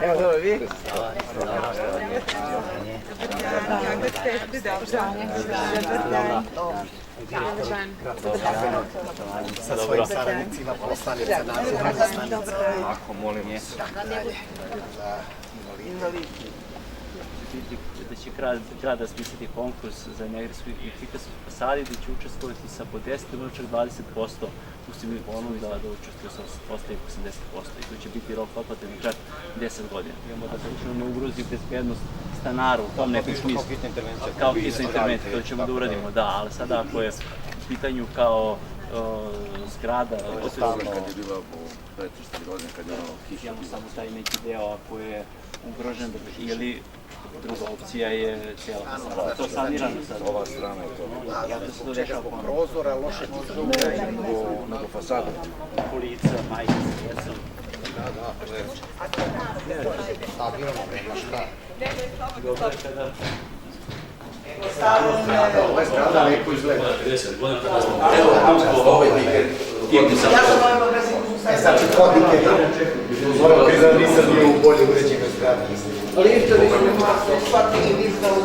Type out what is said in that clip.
Evo, dobro, vi? Sa svojim saradnicima, poslanica, nadzorna Ako, molim vas. Da će grad raspisati konkurs za energetsku efikasnost fasadi, da će učestvovati sa po 10 ili čak 20% u stimuli bonus da učestvuje sa 80% i 80%. I to će biti rok otplate na čak 10 godina. Imamo da se ne ugrozi bezbednost stanara u tom nekom smislu. Kao hitna intervencija, to ćemo da uradimo, da, ali sada ako je u pitanju kao zgrada... Kad je bila po 5-4 godine, kad je ono kiša. Imamo samo taj neki deo ako je ugrožen ili druga opcija je cijela fasada. To je sanirano sad. Ova strana je to. Jako se to dešava po prozora, loše titulje. Nego fasada. Polica, majka sa djecom. Stabilno, nema šta. Dobro je kada... Ovo je strada, lepo izgleda. 50 godina kada smo... Sad ću hodite, moram priznat, nisam bio u bolje uređenoj zgradi. Liftovi su masno, shvatili, nisam u